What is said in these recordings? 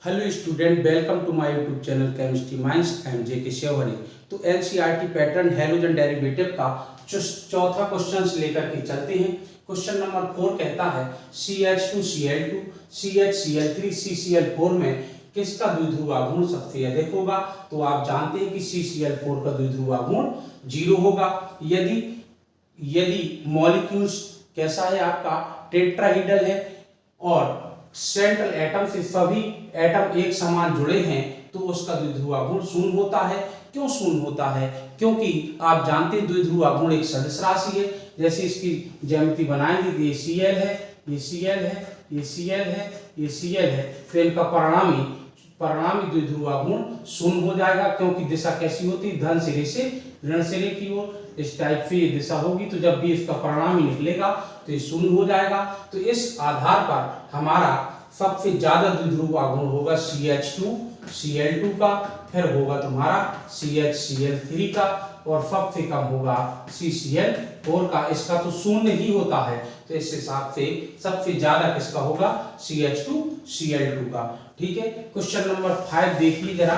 Hello student, welcome to my YouTube channel chemistry minds M J K शेवरी। तो NCERT pattern halogen derivative का चौथा question लेकर के चलते हैं। क्वेश्चन नंबर 4 कहता है CH2Cl2 CHCl3 CCl4 में किसका द्विध्रुव आघूर्ण सबसे अधिक होगा। तो आप जानते हैं कि CCl4 का द्विध्रुव आघूर्ण 0 होगा। यदि मॉलिक्यूल्स कैसा है, आपका टेट्राहीड्रल है और सेंट्रल एटम से सभी एटम एक समान जुड़े हैं तो उसका द्विध्रुव आघूर्ण शून्य होता है। क्यों शून्य होता है? क्योंकि आप जानते हैं द्विध्रुव आघूर्ण एक सदिश राशि है। जैसे इसकी ज्यामिति बनाएंगे तो ये Cl है, ये Cl है, ये Cl है, ये Cl है, तो इनका परिणामी द्विध्रुव आघूर्ण शून्य हो जाएगा। क्योंकि दिशा कैसी होती है, धन सिरे से ऋण सिरे की ओर इस टाइप से ये दिशा होगी। तो जब भी इसका परिणामी निकलेगा तो ये शून्य हो जाएगा। तो इस आधार पर हमारा सबसे ज्यादा द्विध्रुव आघूर्ण होगा CH2Cl2 का, फिर होगा तुम्हारा CHCl3 का और सबसे कम होगा CCl4 का। इसका तो शून्य ही होता है, तो इस हिसाब से सबसे ज्यादा किसका होगा, CH2Cl2 का। ठीक है, क्वेश्चन नंबर 5 देखिए जरा।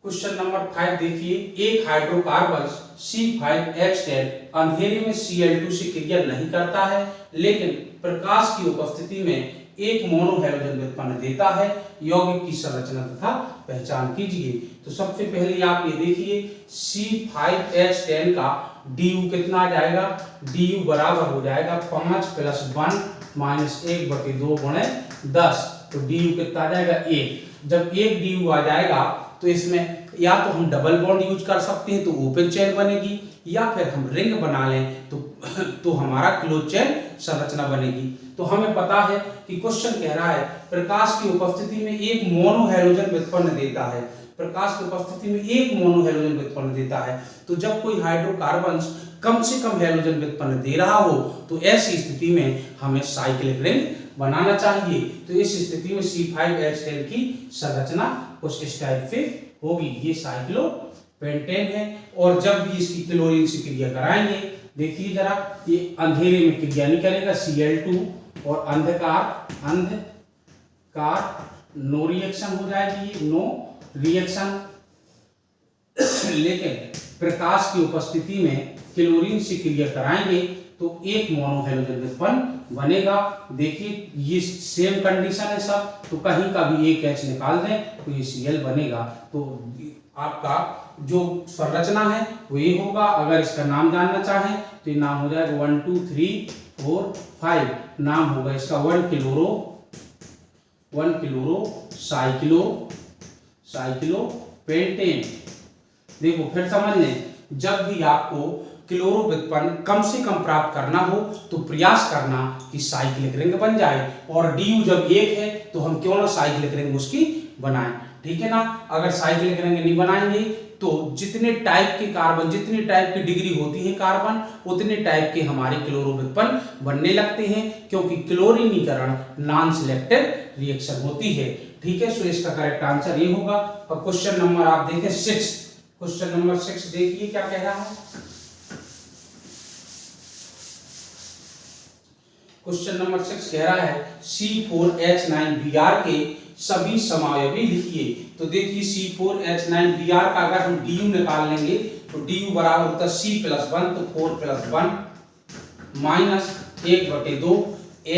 क्वेश्चन नंबर 5 देखिए, एक हाइड्रोकार्बन C5H10 अंधेरे में Cl2 से क्रिया नहीं करता है, लेकिन प्रकाश की उपस्थिति में एक मोनो हैलोजन व्युत्पन्न देता है। यौगिक की संरचना तथा पहचान कीजिए। तो सबसे पहले आप ये देखिए, C5H10 का DU कितना आ जाएगा, DU बराबर हो जाएगा 5 + 1 - 1/2 × 10। तो DU कितना आ जाएगा 1। जब 1 DU आ जाएगा तो इसमें या तो हम डबल बॉन्ड यूज कर सकते हैं तो ओपन चेन बनेगी, या फिर हम रिंग बना लें तो हमारा क्लोज चेन संरचना बनेगी। तो हमें पता है कि क्वेश्चन कह रहा है प्रकाश की उपस्थिति में एक मोनो हैलोजन व्युत्पन्न देता है। प्रकाश की उपस्थिति में एक मोनो हैलोजन व्युत्पन्न देता है। तो जब कोई हाइड्रोकार्बन कम से कम हैलोजन व्युत्पन्न दे रहा हो तो ऐसी स्थिति में हमें साइक्लिक रिंग बनाना चाहिए। तो इस स्थिति में C5H10 की संरचना कुछ इस टाइप से होगी। ये साइक्लोपेंटेन है और जब भी इसकी क्लोरीन से क्रिया कराएंगे, देखिए जरा, ये अंधेरे में क्रिया नहीं करेगा Cl2 और अंधकार नो रिएक्शन हो जाएगी, नो रिएक्शन। लेकिन प्रकाश की उपस्थिति में क्लोरीन से क्रिया कराएंगे तो एक मोनो हैलोजन व्युत्पन्न बनेगा। देखिए ये सेम कंडीशन है सब, तो कहीं का भी एक H निकाल दें तो ये Cl बनेगा। तो आपका जो संरचना है वो ये होगा। अगर इसका नाम जानना चाहें तो ये नाम हो जाएगा 1 2 3 4 5। नाम होगा इसका 1 किलोरो साइक्लोपेंटेन। देखो फिर समझ लें, जब भी आपको क्लोरो व्युत्पन्न कम से कम प्राप्त करना हो तो प्रयास करना कि साइक्लिक रिंग बन जाए। और DU जब 1 है तो हम क्यों ना साइक्लिक रिंग उसकी बनाएं, ठीक है ना। अगर साइक्लिक रिंग नहीं बनाएंगे तो जितने टाइप के कार्बन, जितनी टाइप की डिग्री होती है कार्बन, उतने टाइप के हमारे क्लोरो व्युत्पन्न बनने लगते हैं, क्योंकि क्लोरीनीकरण नॉन सिलेक्टिव रिएक्शन होती है। ठीक है, सो इसका करेक्ट आंसर ये होगा। और क्वेश्चन नंबर आप देखें 6। क्वेश्चन नंबर 6 देखिए क्या कह रहा है। क्वेश्चन नंबर 6 कह रहा है C4H9Br के सभी समायवी लिखिए। तो देखिए C4H9Br का अगर हम DU निकाल लेंगे तो DU बराबर होता है C + 1, तो 4 + 1 - 1/2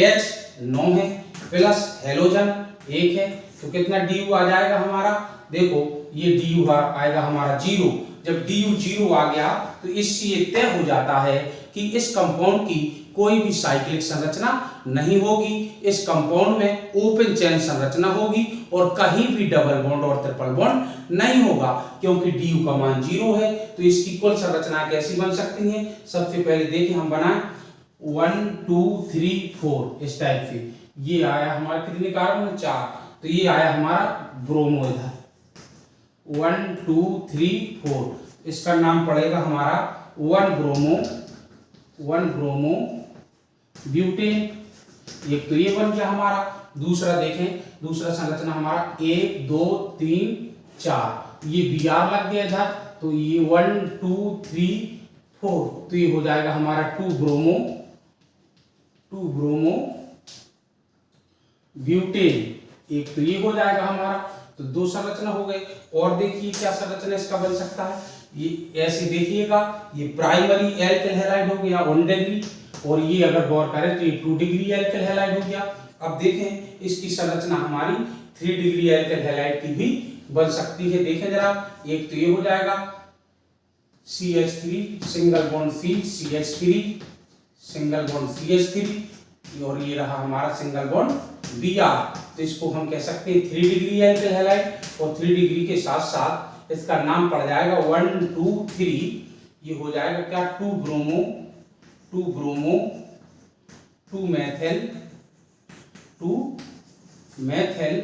H 9 है प्लस हैलोजन 1 है, तो कितना DU आ जाएगा हमारा। देखो ये DU आएगा हमारा 0। जब DU 0 आ गया तो इससे ये तय हो जाता है कि इस कंपाउंड की कोई भी साइक्लिक संरचना नहीं होगी। इस कंपाउंड में ओपन चेन संरचना होगी और कहीं भी डबल बॉन्ड और ट्रिपल बॉन्ड नहीं होगा, क्योंकि DU का मान 0 है। तो इसकी कुल संरचना कैसी बन सकती है, सबसे पहले देखिए हम बनाएं 1 2 3 4 इस टाइप से। ये आया हमारा कितने कार्बन, 4। तो ये आया हमारा ब्रोमो, इधर 1 2 3 4। इसका नाम पड़ेगा हमारा 1 ब्रोमो ब्यूटेन। एक तो ये बन गया हमारा। दूसरा देखें, दूसरा संरचना हमारा 1 2 3 4, ये Br लग गया इधर, तो ये 1 2 3 4, तो ये हो जाएगा हमारा 2 ब्रोमो ब्यूटेन। एक तो ये हो जाएगा हमारा, तो दो संरचना हो गई। और देखिए क्या संरचना इसका बन सकता है, ये ऐसे देखिएगा, ये प्राइमरी एल्किल हैलाइड हो गया 1 डिग्री, और ये अगर गौर करें तो ये 2 डिग्री एल्किल हैलाइड हो गया। अब देखें इसकी संरचना हमारी 3 डिग्री एल्किल हैलाइड की भी बन सकती है। देखें जरा, एक तो ये हो जाएगा CH3 single bond CH3 single bond CH3, और ये रहा हमारा सिंगल बॉन्ड Br। तो इसको हम कह सकते हैं 3 डिग्री एल्किल हैलाइड, और 3 डिग्री के साथ साथ इसका नाम पड़ जाएगा 1 2 3, ये हो जाएगा क्या 2 ब्रोमो 2 मेथिल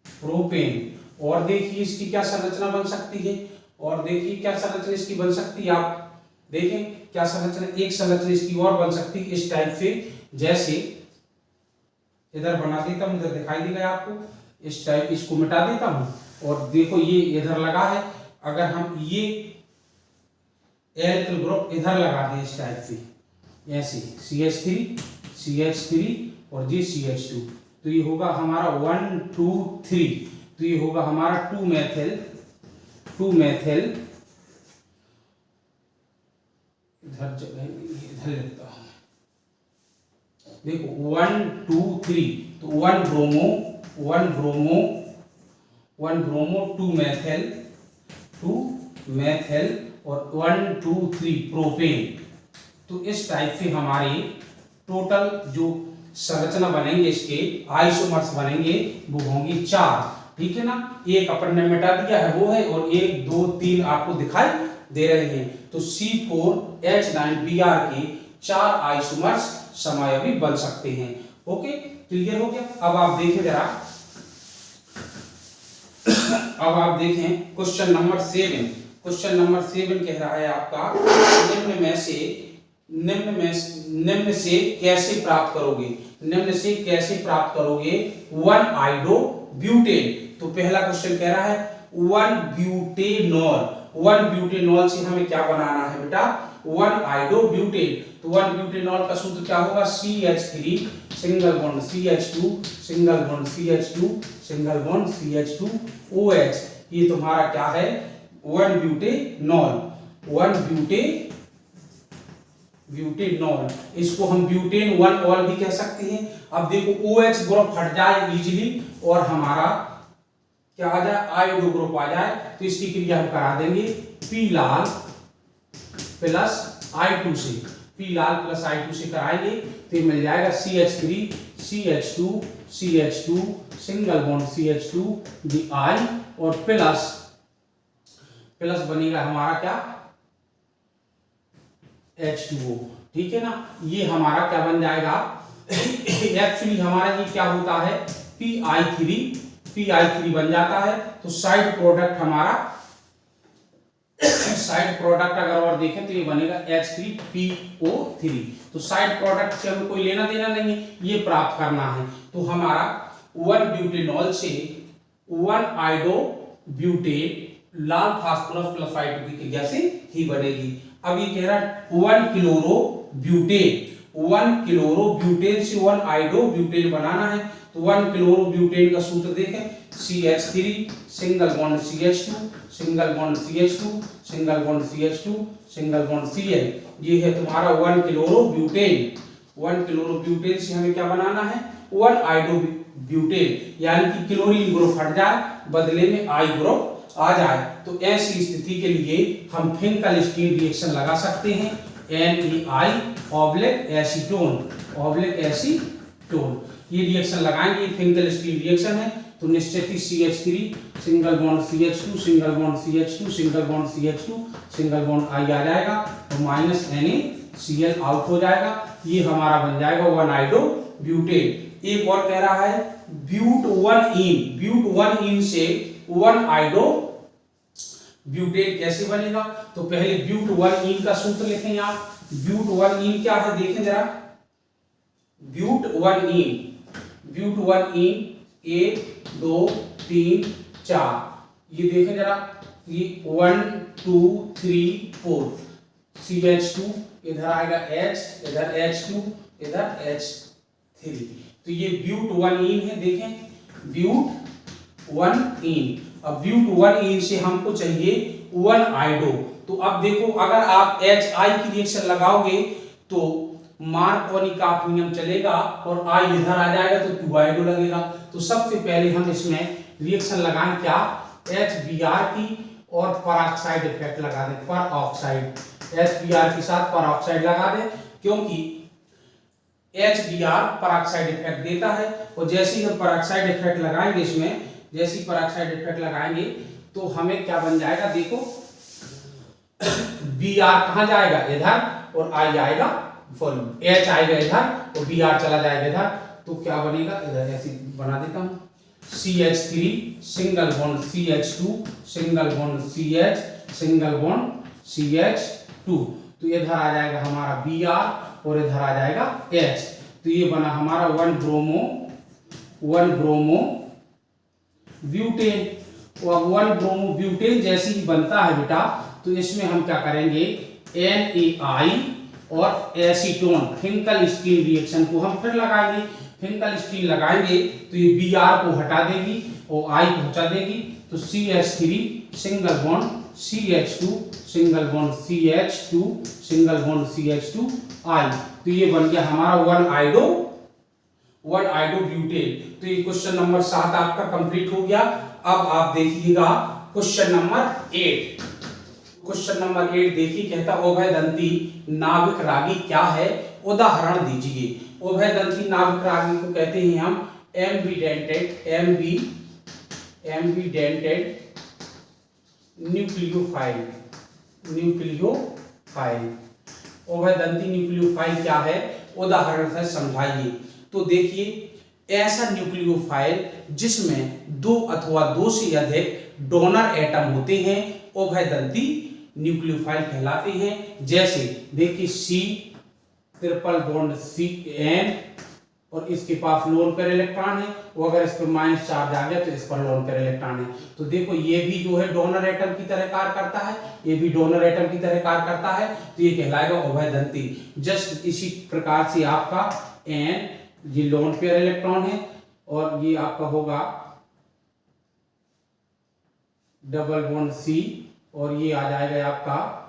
प्रोपेन। और देखिए इसकी क्या संरचना बन सकती है, और देखिए क्या संरचना इसकी बन सकती है। आप देखें क्या संरचना, एक संरचना इसकी और बन सकती है इस टाइप से, जैसे इधर बना देता हूं, इधर दिखाई देगा आपको, इस टाइप इसको मिटा देता हूं, और देखो ये इधर लगा है। अगर हम ये एल्किल ग्रुप इधर लगा दें इस टाइप से, ऐसे CH3 और ये CH2, तो ये होगा हमारा 1 2 3, तो ये होगा हमारा 2 मेथिल, इधर लिखता हूं, देखो 1 2 3, तो 1 ब्रोमो 2 मेथिल और 1 2 3 प्रोपेन। तो इस टाइप से हमारे टोटल जो संरचना बनेंगे, इसके आइसोमर्स बनेंगे, वो होंगे 4। ठीक है ना, एक अपन ने मिटा दिया है वो है, और 1 2 3 आपको दिखाई दे रहे हैं। तो C4H9Br के 4 आइसोमर्स समायोगी बन सकते हैं। ओके, क्लियर हो गया। अब आप देखें जरा, अब आप देखें क्वेश्चन नंबर 7। क्वेश्चन नंबर 7 कह रहा है आपका, निम्न से कैसे प्राप्त करोगे, 1 आइडो ब्यूटेन। तो पहला क्वेश्चन कह रहा है 1 ब्यूटेनॉल से हमें क्या बनाना है बेटा, 1 आइडो ब्यूटेन। तो 1 ब्यूटेनॉल का सूत्र क्या होगा, CH3 single bond CH2 single bond CH2 single bond CH2 OH। ये तुम्हारा क्या है, 1 ब्यूटेनॉल। इसको हम ब्यूटेन 1 ऑल भी कह सकते हैं। अब देखो OH ग्रुप हट जाए इजीली, और हमारा क्या आ जाए, आयोडो ग्रुप आ जाए, तो इसकी क्रिया हम करा देंगे P लाल प्लस I2 से, P लाल प्लस I2 से कराएंगे, तो ये मिल जाएगा CH3 CH2 single bond CH2 Di, और प्लस बनेगा हमारा क्या, H2O। ठीक है ना, ये हमारा क्या बन जाएगा, एक्चुअली हमारा ये क्या होता है, PI3 बन जाता है। तो साइड प्रोडक्ट हमारा, साइड प्रोडक्ट अगर और देखें तो ये बनेगा H3PO3। तो साइड प्रोडक्ट से हमें कोई लेना देना नहीं है, ये प्राप्त करना है। तो हमारा 1 ब्यूटेनॉल से 1 आइडो ब्यूटेन लाल फास्फोरस प्लस I2 की क्रिया से ही बनेगी। अब ये कह रहा है 1 क्लोरो ब्यूटेन से 1 आइडो ब्यूटेन बनाना है। तो 1 क्लोरो ब्यूटेन का सूत्र देखें, CH3 single bond CH2 single bond CH2 single bond CH2 single bond Cl। ये है तुम्हारा 1 क्लोरो ब्यूटेन। 1 क्लोरो ब्यूटेन से हमें क्या बनाना है, 1 आइडो ब्यूटेन, यानी कि क्लोरीन ग्रुप हट जाए, बदले में I ग्रुप आ जाए। तो ऐसी स्थिति के लिए हम फिंकल स्टील रिएक्शन लगा सकते हैं, एसीटोन। ये रिएक्शन लगाएंगे, फिंकल स्टील रिएक्शन है, तो निश्चित ही CH3 single bond CH2 single bond CH2 single bond CH2 single bond I आ जाएगा, तो माइनस NaCl आउट हो जाएगा। ये हमारा बन जाएगा 1 आइडो ब्यूटेन। एक और कह रहा है ब्यूट 1 इन से 1 आइडो ब्यूटेन कैसे बनेगा। तो पहले ब्यूट 1 इन का सूत्र लिखें आप। ब्यूट 1 इन क्या है, देखें जरा, ब्यूट 1 इन 1 2 3 4, ये देखें जरा, ये 1 2 3 4 CH2, इधर आएगा H, इधर H2, इधर H3। तो ये ब्यूट 1 है, देखें ब्यूट 1। अब ब्यूट 1 से हमको चाहिए 1 आइडो। तो अब देखो अगर आप HI की रिएक्शन लगाओगे तो मार्कोनी का नियम चलेगा और I इधर आ जाएगा तो 2 आइडो लगेगा। तो सबसे पहले हम इसमें रिएक्शन लगाएं क्या, HBr की और परऑक्साइड इफेक्ट लगा दें, पर ऑक्साइड HBr के साथ पर ऑक्साइड लगा दें, क्योंकि HBr परऑक्साइड इफेक्ट देता है। और जैसे ही हम परऑक्साइड इफेक्ट लगाएंगे इसमें, जैसे ही परऑक्साइड इफेक्ट लगाएंगे तो हमें क्या बन जाएगा, देखो Br कहां जाएगा, इधर, और I आएगा, सॉरी H आएगा इधर और Br चला जाएगा इधर। तो क्या बनेगा, इधर ऐसे बना देता हूं, CH3 single bond CH2 single bond CH single bond CH2। तो इधर आ जाएगा हमारा Br और इधर आ जाएगा H। तो ये बना हमारा 1 ब्रोमो ब्यूटेन। और 1 ब्रोमो ब्यूटेन जैसे ही बनता है बेटा, तो इसमें हम क्या करेंगे, NaI और एसीटोन फिंकल स्टील रिएक्शन को हम फिर लगाएंगे। फिंकल स्टील लगाएंगे तो ये Br को हटा देगी और I को हटा देगी। तो CH3 single bond CH2 single bond CH2 single bond CH2 I। तो ये बन गया हमारा 1 आइडो ब्यूटेन। तो ये क्वेश्चन नंबर 7 आपका कंप्लीट हो गया। अब आप देखिएगा क्वेश्चन नंबर 8। क्वेश्चन नंबर 8 देखिए, कहता उभयदंती नाभिक रागी क्या है, उदाहरण दीजिए। उभयदंती नाभिक रागी को कहते हैं हम एम्बीडेंटेड न्यूक्लियोफाइल। उभयदंती न्यूक्लियोफाइल क्या है, उदाहरण से समझाइए। तो देखिए ऐसा न्यूक्लियोफाइल जिसमें 2 अथवा 2 से अधिक डोनर एटम होते हैं उभयदंती न्यूक्लियोफाइल कहलाते हैं। जैसे देखिए C ट्रिपल बॉन्ड CN और इसके पास लोन पेयर इलेक्ट्रॉन है, वो अगर इस पर माइनस चार्ज आ गया तो इस पर लोन पेयर इलेक्ट्रॉन है। तो देखो ये भी जो है डोनर एटम की तरह कार्य करता है, ये भी डोनर एटम की तरह कार्य करता है। तो ये कहलाएगा उभयदंती। जस्ट इसी प्रकार से आपका N ये लोन पेयर इलेक्ट्रॉन है और ये आपका होगा डबल बॉन्ड C और ये आ जाएगा आपका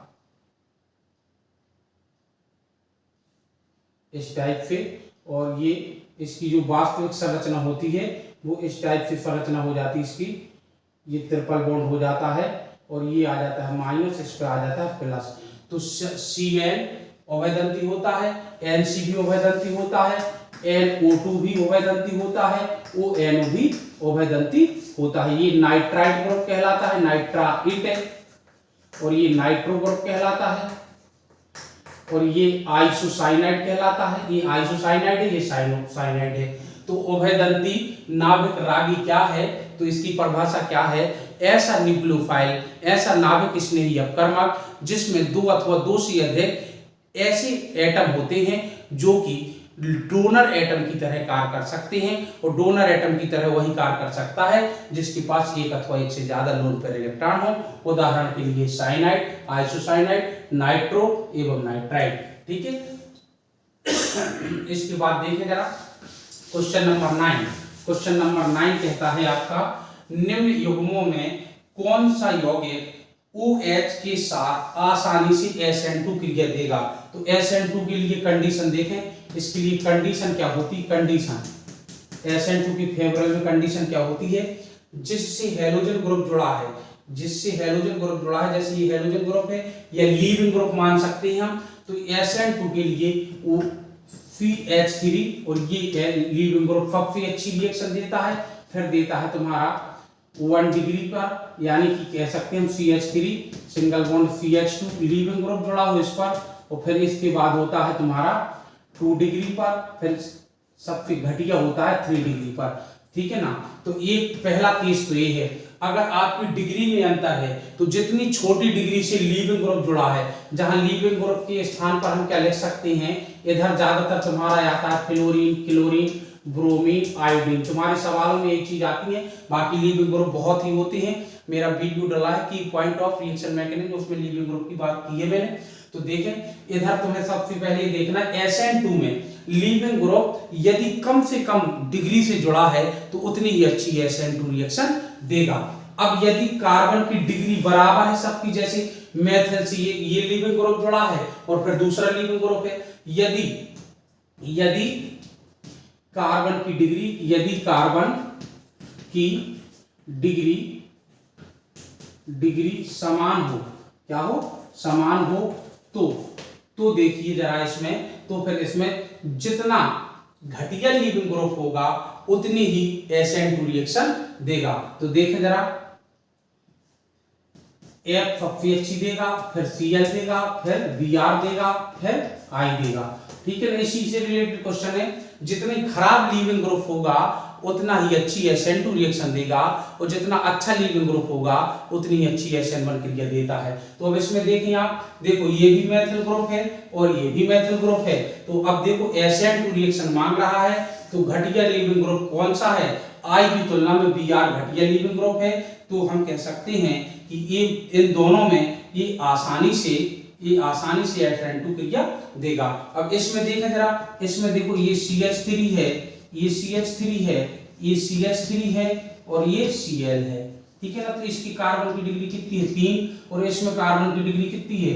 इस टाइप से। और ये इसकी जो वास्तविक संरचना होती है वो इस टाइप से संरचना हो जाती है इसकी। ये ट्रिपल बॉन्ड हो जाता है और ये आ जाता है माइनस, इस पे आ जाता है प्लस। तो CN उभयदंती होता है, NC भी उभयदंती होता है, NO2 भी उभयदंती होता है, ONO भी उभयदंती होता है। ये नाइट्राइड ग्रुप कहलाता है, नाइट्राइट है, और ये नाइट्रो ग्रुप कहलाता है, और ये आइसोसाइनाइड कहलाता है। ये आइसोसाइनाइड है, ये साइनाइड है। तो उभयदंती नाभिक रागी क्या है, तो इसकी परिभाषा क्या है, ऐसा न्यूक्लियोफाइल, ऐसा नाभिक स्नेही अपकर्मक जिसमें 2 अथवा 2 से अधिक ऐसे एटम होते हैं जो कि डोनर एटम की तरह कार्य कर सकते हैं। और डोनर एटम की तरह वही कार्य कर सकता है जिसके पास 1 अथवा 1 से ज्यादा लोन पेयर इलेक्ट्रॉन हो। उदाहरण के लिए साइनाइड, आइसोसाइनाइड, नाइट्रो एवं नाइट्राइड। ठीक है। इसके बाद देखें जरा क्वेश्चन नंबर 9। क्वेश्चन नंबर 9 कहता है आपका निम्न युग्मों में कौन सा यौगिक OH के साथ आसानी से SN2 क्रिया देगा। तो SN2 के लिए कंडीशन देखें, इसके लिए कंडीशन क्या होती है, कंडीशन SN2 की फेवरेबल में कंडीशन क्या होती है, जिससे हेलोजन ग्रुप जुड़ा है, जिससे हेलोजन ग्रुप जुड़ा है, जैसे ये हेलोजन ग्रुप है या लीविंग ग्रुप मान सकते हैं हम। तो SN2 के लिए वो CH3 और ये लीविंग ग्रुप सबसे अच्छी रिएक्शन देता है, फिर देता है तुम्हारा 1 डिग्री पर, यानी कि कह सकते हैं हम CH3 single bond CH2 leaving group जुड़ा हो इस पर, और फिर इसके बाद होता है तुम्हारा 2 डिग्री पर, फिर सबसे घटिया होता है 3 डिग्री पर। ठीक है ना। तो एक पहला केस तो ये है। अगर आपकी डिग्री में अंतर है तो जितनी छोटी डिग्री से लीविंग ग्रुप जुड़ा है, जहां लीविंग ग्रुप के स्थान पर हम क्या लिख सकते हैं, इधर ज्यादातर तुम्हारा आता है फ्लोरीन, क्लोरीन, ब्रोमीन, आयोडीन। तुम्हारे सवालों में एक चीज आती है, बाकी लीविंग ग्रुप बहुत ही होते हैं। मेरा वीडियो डाला है कि पॉइंट ऑफ रिएक्शन मैकेनिज्म, उसमें लीविंग ग्रुप की बात की है मैंने। तो तो देखें इधर तुम्हें सबसे पहले देखना SN2 में लीविंग ग्रुप यदि कम से कम डिग्री से जुड़ा है तो उतनी ही अच्छी SN2 रिएक्शन देगा। अब यदि कार्बन की डिग्री बराबर है सबकी, जैसे मेथल से ये लीविंग ग्रुप जुड़ा है और फिर दूसरा लीविंग ग्रुप है, यदि कार्बन की डिग्री समान हो, क्या हो, समान हो, तो देखिए जरा इसमें, तो फिर इसमें जितना घटिया लीविंग ग्रुप होगा उतनी ही SN2 रिएक्शन देगा। तो देखें जरा, F सबसे अच्छी देगा, फिर Cl देगा, फिर Br देगा, फिर I देगा। ठीक है ना, इसी से रिलेटेड क्वेश्चन है। जितनी खराब लीविंग ग्रुप होगा उतना ही अच्छी SN2 रिएक्शन देगा और जितना अच्छा लीविंग ग्रुप होगा उतनी ही अच्छी SN1 क्रिया देता है। तो अब इसमें देखें आप, देखो ये भी मेथिल ग्रुप है और ये भी मेथिल ग्रुप है। तो अब देखो SN2 रिएक्शन मांग रहा है, तो घटिया लीविंग ग्रुप कौन सा है? I की तुलना में Br घटिया लीविंग ग्रुप है। तो हम कह सकते हैं कि ये इन दोनों में ये आसानी से SN2 क्रिया देगा। अब इसमें देखें जरा, इसमें देखो ये CH3 है, ये CH3 है, ये CH3 है और ये Cl है। ठीक है ना, तो इसकी कार्बन की डिग्री कितनी है? 3, और इसमें कार्बन की डिग्री कितनी है?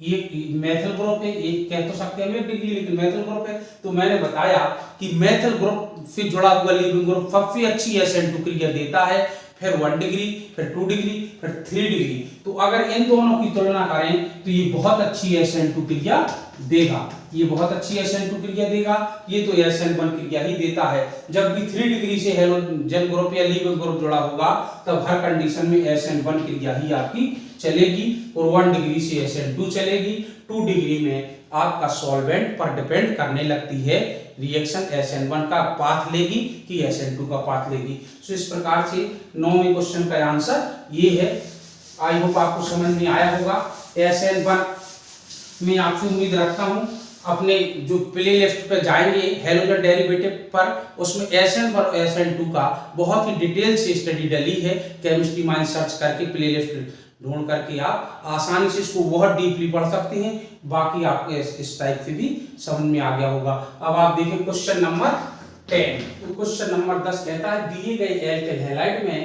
ये मेथिल ग्रुप है, एक कह तो सकते हैं डिग्री, लेकिन मेथिल ग्रुप है। तो मैंने बताया कि मेथिल ग्रुप से जुड़ा हुआ लीविंग ग्रुप सबसे अच्छी SN2 क्रिया देता है, फिर 1 डिग्री, फिर 2 डिग्री, फिर 3 डिग्री। तो अगर इन दोनों की तुलना करें तो ये बहुत अच्छी SN2 क्रिया देगा, ये बहुत अच्छी SN2 क्रिया देगा। ये तो SN1 क्रिया ही देता है। जब भी 3 डिग्री से हेलोजन ग्रुप या लीविंग ग्रुप जुड़ा होगा तब हर कंडीशन में SN1 क्रिया ही आपकी चलेगी और 1 डिग्री से SN2 चलेगी। 2 डिग्री में आपका सॉल्वेंट पर डिपेंड करने लगती है, रिएक्शन SN1 का पाथ लेगी कि SN2 का पाथ लेगी। सो इस प्रकार से 9वें क्वेश्चन का आंसर ये है। आई होप आपको समझ में आया होगा। SN1 में आपसे उम्मीद रखता हूं अपने जो प्ले लिस्ट पर जाएंगे हेलोजन डेरिवेटिव पर, उसमें SN1 और SN2 का बहुत ही डिटेल से स्टडी डली है। केमिस्ट्री माइंड सर्च करके प्ले लिस्ट ढूंढ करके आप आसानी से इसको बहुत डीपली पढ़ सकते हैं। बाकी आपको इस टाइप से भी समझ में आ गया होगा। अब आप देखें क्वेश्चन नंबर 10। तो क्वेश्चन नंबर 10 कहता है दिए गए एल्केन हैलाइड में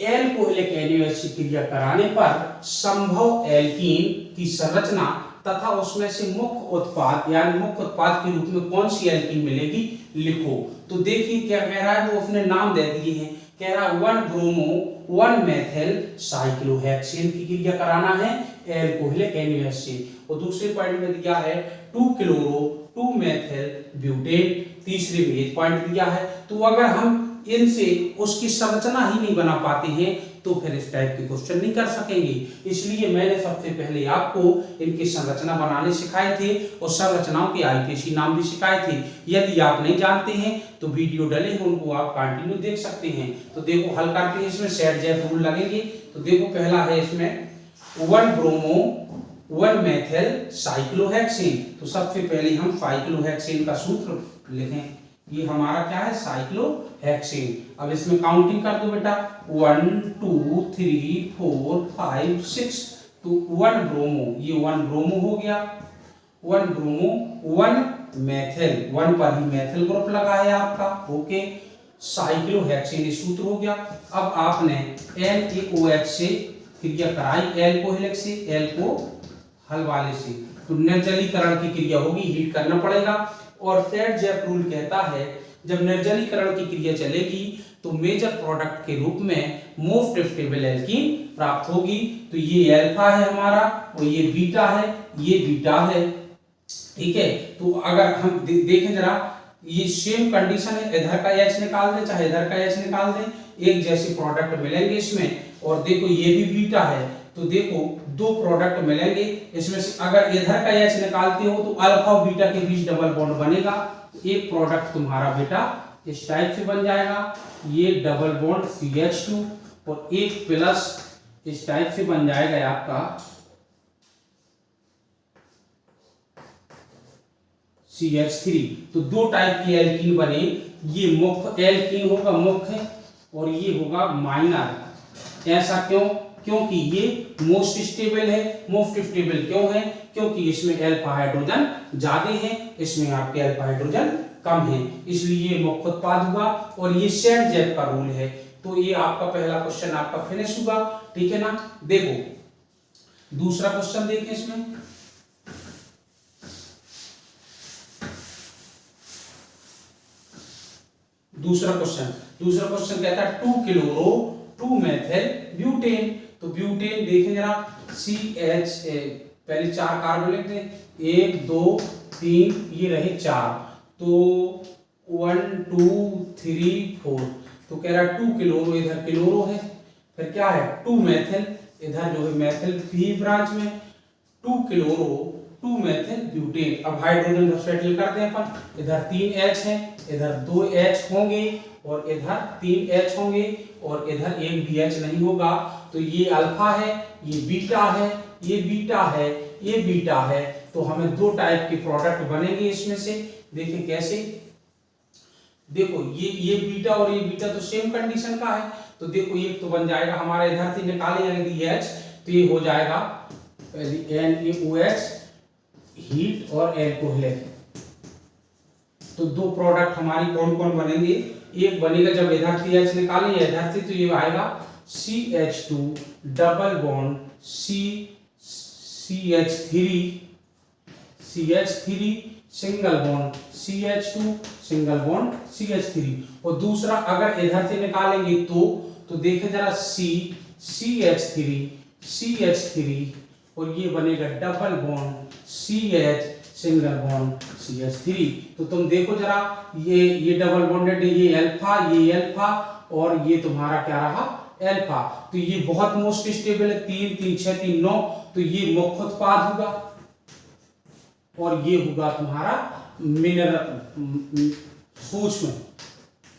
एल्कोहलिक एसिड क्रिया कराने पर संभव एल्कीन की संरचना तथा उसमें से मुख्य उत्पाद यानी मुख्य उत्पाद के रूप में कौन सी एल्कीन मिलेगी लिखो। तो देखिए क्या कह रहा है, वो उसने नाम दे दिए हैं। कह रहा 1 ब्रोमो 1 मेथिल साइक्लोहेक्सेन की क्रिया कराना है एल्कोहलिक एसिड से, और दूसरे पॉइंट में दिया है 2 क्लोरो 2 मेथिल ब्यूटेन, तीसरे में 1 पॉइंट दिया है। तो अगर हम इनसे उसकी संरचना ही नहीं बना पाते हैं तो फिर इस टाइप के क्वेश्चन नहीं कर सकेंगे। इसलिए मैंने सबसे पहले आपको इनकी संरचना बनाने सिखाए थे और संरचनाओं के IPC नाम भी सिखाए थे। यदि आप नहीं जानते हैं तो वीडियो डले हैं उनको आप कंटिन्यू देख सकते हैं। तो देखो हल करते हैं, इसमें सेट जैप रूल लगेंगे। तो देखो पहला है इसमें 1 ब्रोमो 1 मेथिल साइक्लोहेक्सेन। तो सबसे पहले हम साइक्लोहेक्सेन का सूत्र लिखें। ये हमारा क्या है? साइक्लोहेक्सेन। अब इसमें काउंटिंग कर दो बेटा, 1 2 3 4 5 6। तो 1 ब्रोमो, ये 1 ब्रोमो हो गया, 1 ब्रोमो 1 मेथिल, 1 पर ही मेथिल ग्रुप लगा है आपका, ओके। साइक्लोहेक्सेन सूत्र हो गया। अब आपने NaOH से क्रिया कराई एल्कोहलिक से, एल्को हल वाले से, तो निर्जलीकरण की क्रिया होगी, हीट करना पड़ेगा। और फेड जैप रूल कहता है जब निर्जलीकरण की क्रिया चलेगी तो मेजर प्रोडक्ट के रूप में मोस्ट स्टेबल एल्कीन प्राप्त होगी। तो ये अल्फा है हमारा और ये बीटा है, ये बीटा है, ठीक है। तो अगर हम देखें जरा, ये सेम कंडीशन है, इधर का H निकाल दें चाहे इधर का H निकाल दें, एक जैसे प्रोडक्ट मिलेंगे इसमें। और देखो ये भी बीटा है, तो देखो 2 प्रोडक्ट मिलेंगे इसमें से। अगर इधर का H निकालते हो तो अल्फा और बीटा के बीच डबल बॉन्ड बनेगा। एक प्रोडक्ट तुम्हारा बेटा इस टाइप से बन जाएगा, ये डबल बॉन्ड CH2, और एक प्लस इस टाइप से बन जाएगा आपका CH3। तो 2 टाइप की एल्कीन बने, ये मुख्य एल्कीन होगा मुख्य और ये होगा माइनर। ऐसा क्यों? क्योंकि ये मोस्ट स्टेबल है। मोस्ट स्टेबल क्यों है? क्योंकि इसमें अल्फा हाइड्रोजन ज्यादा है, इसमें आपके अल्फा हाइड्रोजन कम है, इसलिए ये मुख्य उत्पाद हुआ और ये शेरजेफ का रूल है। तो ये आपका पहला क्वेश्चन आपका फिनिश हुआ, ठीक है ना। देखो दूसरा क्वेश्चन देखें इसमें। दूसरा क्वेश्चन कहता है 2 किलोरो 2 मेथिल ब्यूटेन। तो ब्यूटेन देखें जरा, CH पहले 4 कार्बन लिखते हैं, 1 2 3 ये रहे 4, तो 1 2 3 4, तो कह रहा 2 किलोरो, इधर किलोरो है, फिर क्या है 2 मेथिल, इधर जो है मेथिल भी ब्रांच में, 2 किलोरो 2 मेथिल ब्यूटेन। अब हाइड्रोजन को सेटल करते हैं अपन, इधर 3 H है, इधर 2 H होंगे और इधर 3 H होंगे और इधर एक भी H नहीं होगा। तो ये अल्फा है, ये बीटा है, ये बीटा है, ये बीटा है। तो हमें 2 टाइप के प्रोडक्ट बनेंगे इसमें से। देखिए कैसे, देखो ये बीटा और ये बीटा तो सेम कंडीशन का है। तो देखो ये तो बन जाएगा हमारा, इधर से निकाले जाएंगे H, तो ये हो जाएगा NaOH हीट और एल्कोहल। तो 2 प्रोडक्ट हमारी कौन कौन बनेंगे? एक बनेगा जब इधर से H निकालेंगे इधर से, तो ये आएगा CH2 double bond CH3 single bond CH2 single bond CH3। और दूसरा अगर इधर से निकालेंगे तो देखें जरा CH3 और ये बनेगा double bond CH single bond CH3। तो तुम देखो जरा, ये डबल बॉन्डेड, ये अल्फा और ये तुम्हारा क्या रहा अल्फा। तो ये बहुत मोस्ट स्टेबल है, 3 3 6 3 9, तो ये मुख्य उत्पाद होगा और ये होगा तुम्हारा मिनरल सूक्ष्म,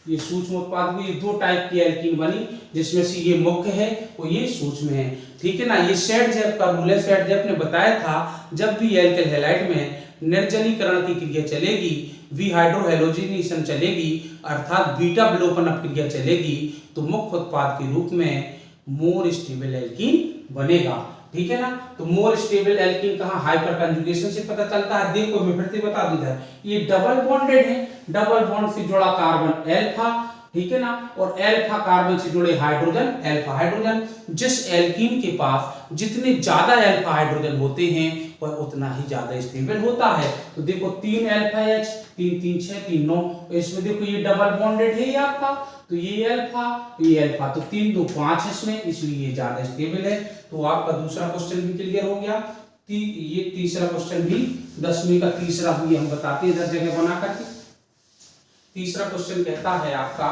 ये सूक्ष्म उत्पाद हुई। 2 टाइप की एल्कीन बनी, जिसमें से ये मुख्य है और ये सूक्ष्म है, ठीक है ना। ये शेरजेफ का रूल है। शेरजेफ ने बताया था जब भी एल्किल हैलाइड में निर्जलीकरण की क्रिया चलेगी, विहाइड्रोहैलोजिनेशन चलेगी, अर्थात बीटा विलोपन क्रिया चलेगी, तो मुख्य उत्पाद के रूप में मोर स्टेबल एल्कीन बनेगा, ठीक है ना। तो मोर स्टेबल एल्कीन कहाँ? हाइपर कंजुगेशन से पता चलता है। देखो मैं फिर से बता दूं, ये डबल बॉन्डेड है, डबल बॉन्ड से जुड़ा कार्बन अल्फा, ठीक है ना, और अल्फा कार्बन से जुड़े हाइड्रोजन अल्फा हाइड्रोजन। जिस एल्कीन के पास जितने ज्यादा अल्फा हाइड्रोजन होते हैं वह उतना ही ज्यादा स्टेबल होता है। तो देखो 3 अल्फा H, 3 3 6 3 9, इसमें देखो ये डबल बॉन्डेड है ये आपका, तो ये अल्फा, तो 3 2 5 इसमें, इसलिए ये ज्यादा स्टेबल है। तो आपका दूसरा क्वेश्चन भी क्लियर हो गया। ये तीसरा क्वेश्चन भी 10वीं का तीसरा भी हम बताते हैं इधर जगह बना करके। तीसरा क्वेश्चन कहता है आपका,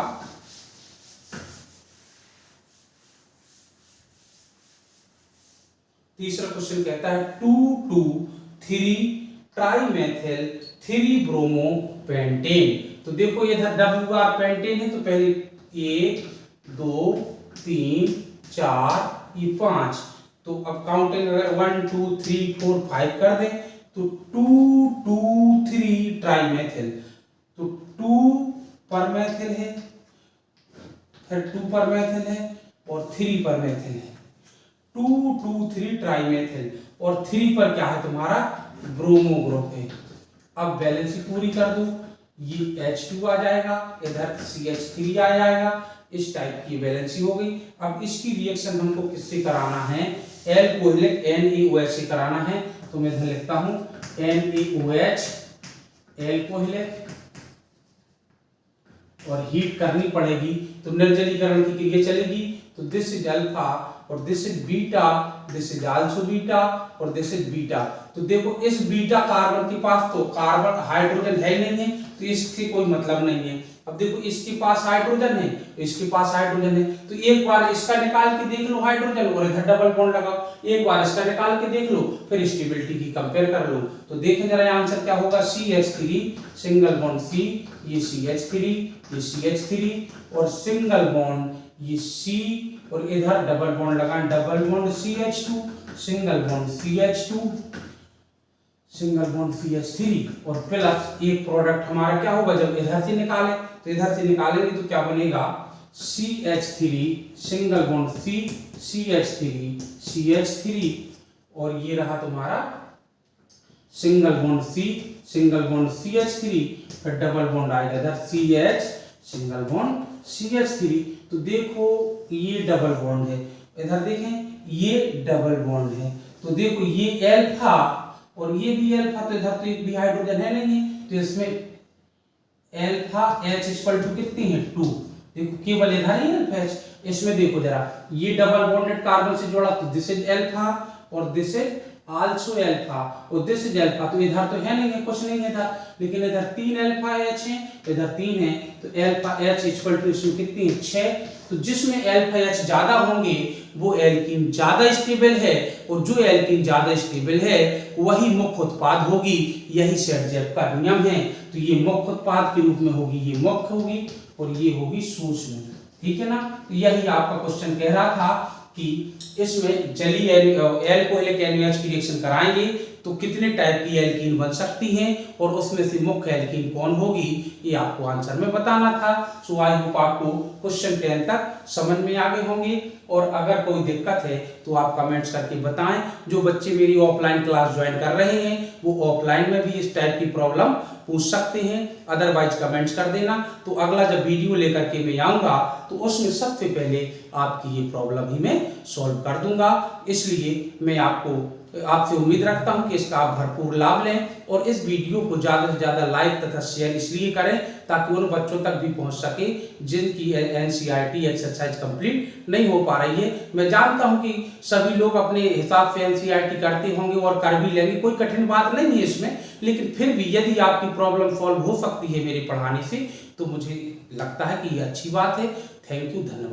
तीसरा क्वेश्चन कहता है 2,2,3 ट्राइमेथिल 3 ब्रोमो पेंटेन। तो देखो इधर WR पेंटेन है, तो पहले 1 2 3 4 ये 5, तो अब काउंटिंग अगर 1 2 3 4 5 कर दें तो 2 2 3 ट्राइमेथिल, तो 2 पर मेथिल है, फिर 2 पर मेथिल है और 3 पर मेथिल है, 2 2 3 ट्राइमेथिल और 3 पर क्या है तुम्हारा ब्रोमो ग्रुप है। अब बैलेंस पूरी कर दो, ये H2 आ जाएगा, इधर CH3 आ जाएगा, इस टाइप की बैलेंसी हो गई। अब इसकी रिएक्शन हमको किससे कराना है? एल्कोहलिक NaOH से कराना है। तो मैं इधर लिखता हूं NaOH एल्कोहलिक, और हीट करनी पड़ेगी तो निर्जलीकरण की क्रिया चलेगी। तो दिस इज अल्फा और this is beta, this is also beta और दिस इज बीटा। तो देखो इस बीटा कार्बन के पास तो कार्बन हाइड्रोजन है ही नहीं है, तो इससे कोई मतलब नहीं है। अब देखो इसके पास हाइड्रोजन है, इसके पास हाइड्रोजन है, तो एक बार इसका निकाल के देख लो हाइड्रोजन और इधर डबल बॉन्ड लगाओ, एक बार इसका निकाल के देख लो, फिर स्टेबिलिटी की कंपेयर कर लो। तो देखें जरा आंसर क्या होगा, CH3 सिंगल बॉन्ड C, ये CH3, ये CH3 और सिंगल बॉन्ड ये C, और इधर डबल बॉन्ड लगाएं, double bond CH2 single bond CH2 single bond CH3 और प्लस एक प्रोडक्ट हमारा क्या होगा, जब इधर से निकालें तो इधर से निकालेंगे तो क्या बनेगा, CH3 single bond C, CH3 CH3 और ये रहा तुम्हारा single bond C, single bond CH3, फिर डबल बॉन्ड आएगा इधर CH, सिंगल बॉन्ड CH3। तो देखो ये डबल बॉन्ड है, इधर देखें ये डबल बॉन्ड है, तो देखो ये अल्फा और ये भी अल्फा, तो इधर तो एक भी हाइड्रोजन है नहीं है, तो इसमें अल्फा H इक्वल टू कितनी है 2। देखो केवल इधर ही अल्फा H, इसमें देखो जरा ये डबल बॉन्डेड कार्बन से जोड़ा तो दिस इज अल्फा और दिस इज आल्सो अल्फा और दिस इज अल्फा, तो इधर तो है नहीं है, कुछ नहीं है इधर, लेकिन इधर 3 अल्फा H है, इधर 3 है, तो अल्फा H इक्वल टू इसमें कितनी है 6। तो जिसमें अल्फा H ज्यादा होंगे वो एल्कीन ज्यादा स्टेबल है, और जो एल्कीन ज्यादा स्टेबल है वही मुख्य उत्पाद होगी, यही सेट का नियम है। तो ये मुख्य उत्पाद के रूप में होगी, ये मुख्य होगी और ये होगी सूक्ष्म, ठीक है ना। तो यही आपका क्वेश्चन कह रहा था कि इसमें जलीय एल्कोहलिक NaOH की रिएक्शन कराएंगे तो कितने टाइप की एल्कीन बन सकती हैं और उसमें से मुख्य एल्कीन कौन होगी, ये आपको आंसर में बताना था। सो आई होप आपको क्वेश्चन 10 तक समझ में आ गए होंगे, और अगर कोई दिक्कत है तो आप कमेंट्स करके बताएं। जो बच्चे मेरी ऑफलाइन क्लास ज्वाइन कर रहे हैं वो ऑफलाइन में भी इस टाइप की प्रॉब्लम पूछ सकते हैं, अदरवाइज कमेंट्स कर देना। तो अगला जब वीडियो लेकर के मैं आऊँगा तो उसमें सबसे पहले आपकी ये प्रॉब्लम ही मैं सॉल्व कर दूंगा। इसलिए मैं आपसे उम्मीद रखता हूं कि इसका आप भरपूर लाभ लें, और इस वीडियो को ज़्यादा से ज़्यादा लाइक तथा शेयर इसलिए करें ताकि उन बच्चों तक भी पहुंच सके जिनकी NCERT एक्सरसाइज कंप्लीट नहीं हो पा रही है। मैं जानता हूं कि सभी लोग अपने हिसाब से NCERT करते होंगे और कर भी लेंगे, कोई कठिन बात नहीं है इसमें, लेकिन फिर भी यदि आपकी प्रॉब्लम सॉल्व हो सकती है मेरे पढ़ाने से तो मुझे लगता है कि ये अच्छी बात है। थैंक यू, धन्यवाद।